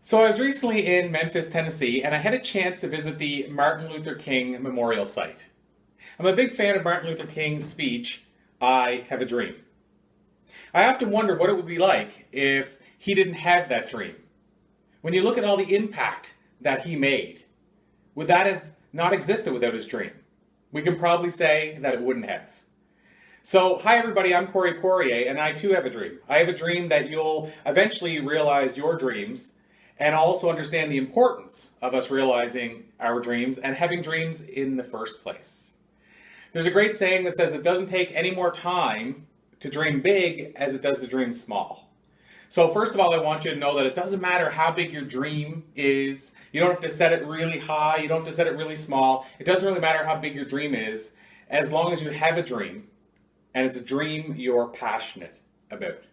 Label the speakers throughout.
Speaker 1: So I was recently in Memphis, Tennessee, and I had a chance to visit the Martin Luther King Memorial Site. I'm a big fan of Martin Luther King's speech, "I have a dream." I often wonder what it would be like if he didn't have that dream. When you look at all the impact that he made, would that have not existed without his dream? We can probably say that it wouldn't have. So, hi everybody, I'm Poirier, and I too have a dream. I have a dream that you'll eventually realize your dreams and also understand the importance of us realizing our dreams and having dreams in the first place. There's a great saying that says it doesn't take any more time to dream big as it does to dream small. So first of all, I want you to know that it doesn't matter how big your dream is. You don't have to set it really high. You don't have to set it really small. It doesn't really matter how big your dream is, as long as you have a dream and it's a dream you're passionate about.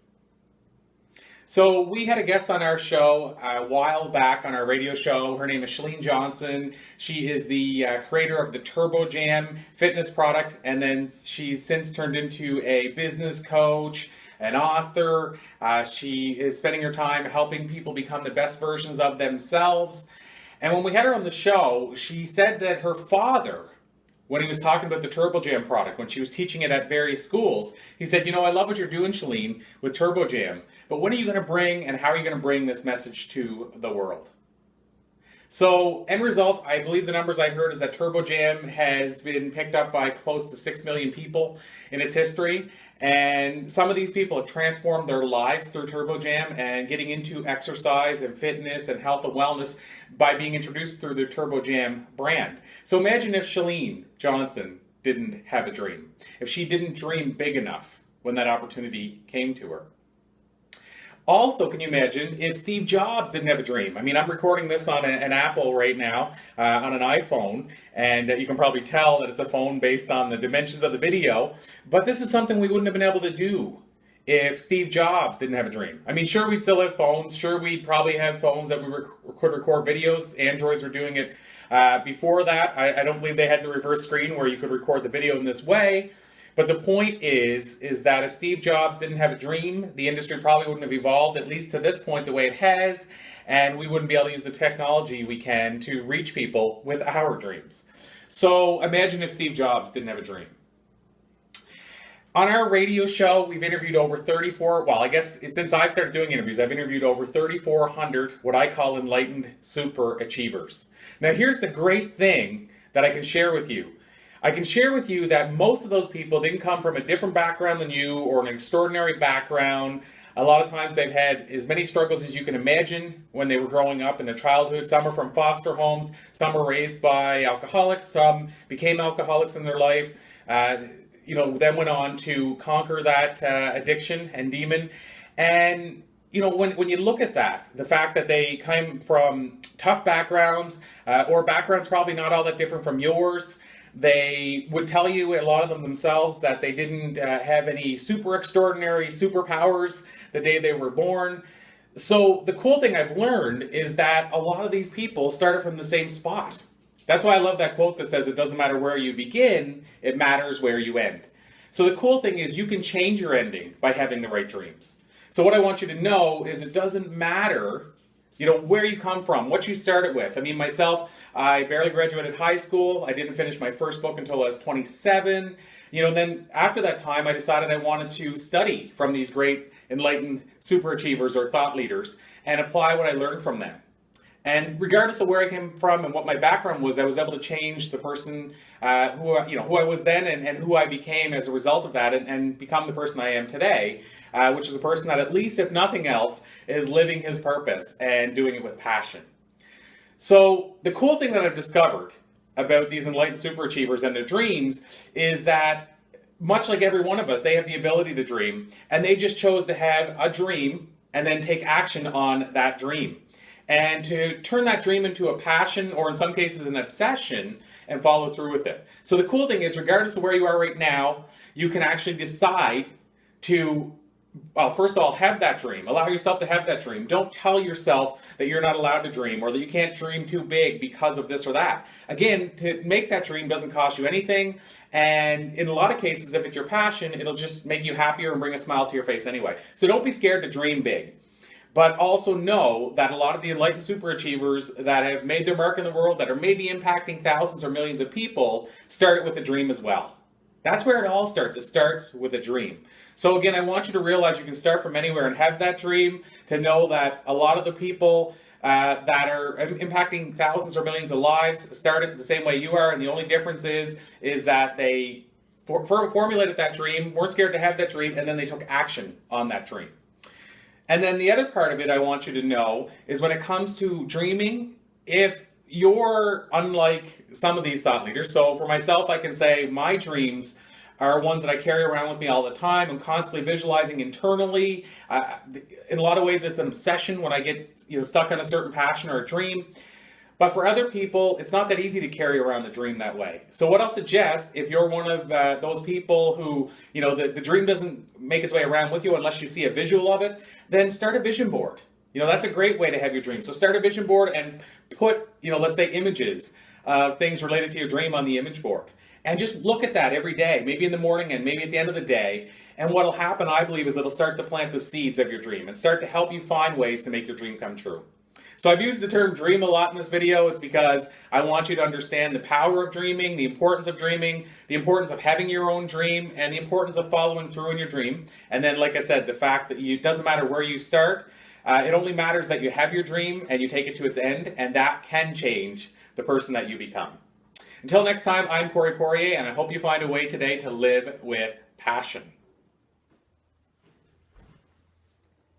Speaker 1: So we had a guest on our show a while back on our radio show. Her name is Chalene Johnson. She is the creator of the Turbo Jam fitness product, and then she's since turned into a business coach, an author. She is spending her time helping people become the best versions of themselves. And when we had her on the show, she said that her father, when he was talking about the Turbo Jam product, when she was teaching it at various schools, he said, I love what you're doing, Chalene, with Turbo Jam, but when are you going to bring and how are you going to bring this message to the world? So, end result, I believe the numbers I heard is that Turbo Jam has been picked up by close to 6 million people in its history. And some of these people have transformed their lives through Turbo Jam and getting into exercise and fitness and health and wellness by being introduced through the Turbo Jam brand. So imagine if Chalene Johnson didn't have a dream, if she didn't dream big enough when that opportunity came to her. Also, can you imagine if Steve Jobs didn't have a dream? I mean, I'm recording this on an Apple right now, on an iPhone, and you can probably tell that it's a phone based on the dimensions of the video, but this is something we wouldn't have been able to do if Steve Jobs didn't have a dream. I mean, sure, we'd still have phones. Sure, we'd probably have phones that we could record videos. Androids were doing it before that. I don't believe they had the reverse screen where you could record the video in this way. But the point is that if Steve Jobs didn't have a dream, the industry probably wouldn't have evolved, at least to this point, the way it has, and we wouldn't be able to use the technology we can to reach people with our dreams. So imagine if Steve Jobs didn't have a dream. On our radio show, we've interviewed over 34, well, I guess since I started doing interviews, I've interviewed over 3,400 what I call enlightened super achievers. Now, here's the great thing that I can share with you. I can share with you that most of those people didn't come from a different background than you or an extraordinary background. A lot of times they've had as many struggles as you can imagine when they were growing up in their childhood. Some are from foster homes, some were raised by alcoholics, some became alcoholics in their life, then went on to conquer that addiction and demon. And when you look at that, the fact that they came from tough backgrounds or backgrounds probably not all that different from yours, they would tell you, a lot of them themselves, that they didn't have any super extraordinary superpowers the day they were born. So the cool thing I've learned is that a lot of these people started from the same spot. That's why I love that quote that says it doesn't matter where you begin, it matters where you end. So the cool thing is you can change your ending by having the right dreams. So what I want you to know is it doesn't matter where you come from, what you started with. I mean, myself, I barely graduated high school. I didn't finish my first book until I was 27. Then after that time, I decided I wanted to study from these great enlightened super achievers or thought leaders and apply what I learned from them. And regardless of where I came from and what my background was, I was able to change the person who I was then and who I became as a result of that and become the person I am today, which is a person that, at least if nothing else, is living his purpose and doing it with passion. So the cool thing that I've discovered about these enlightened superachievers and their dreams is that, much like every one of us, they have the ability to dream, and they just chose to have a dream and then take action on that dream. And to turn that dream into a passion, or in some cases an obsession, and follow through with it. So the cool thing is, regardless of where you are right now, you can actually decide to, well, first of all, have that dream. Allow yourself to have that dream. Don't tell yourself that you're not allowed to dream or that you can't dream too big because of this or that. Again, to make that dream doesn't cost you anything. And in a lot of cases, if it's your passion, it'll just make you happier and bring a smile to your face anyway. So don't be scared to dream big. but also know that a lot of the enlightened superachievers that have made their mark in the world, that are maybe impacting thousands or millions of people, started with a dream as well. That's where it all starts. It starts with a dream. So again, I want you to realize you can start from anywhere and have that dream, to know that a lot of the people that are impacting thousands or millions of lives started the same way you are, and the only difference is that they formulated that dream, weren't scared to have that dream, and then they took action on that dream. And then the other part of it I want you to know is, when it comes to dreaming, if you're unlike some of these thought leaders, so for myself, I can say my dreams are ones that I carry around with me all the time. I'm constantly visualizing internally. In a lot of ways, it's an obsession when I get stuck on a certain passion or a dream. But for other people, it's not that easy to carry around the dream that way. So what I'll suggest, if you're one of those people who, the dream doesn't make its way around with you unless you see a visual of it, then start a vision board. That's a great way to have your dream. So start a vision board and put, let's say, images of things related to your dream on the image board. And just look at that every day, maybe in the morning and maybe at the end of the day. And what'll happen, I believe, is it'll start to plant the seeds of your dream and start to help you find ways to make your dream come true. So I've used the term dream a lot in this video. It's because I want you to understand the power of dreaming, the importance of dreaming, the importance of having your own dream, and the importance of following through in your dream. And then, like I said, the fact that it doesn't matter where you start. It only matters that you have your dream and you take it to its end, and that can change the person that you become. Until next time, I'm Poirier, and I hope you find a way today to live with passion.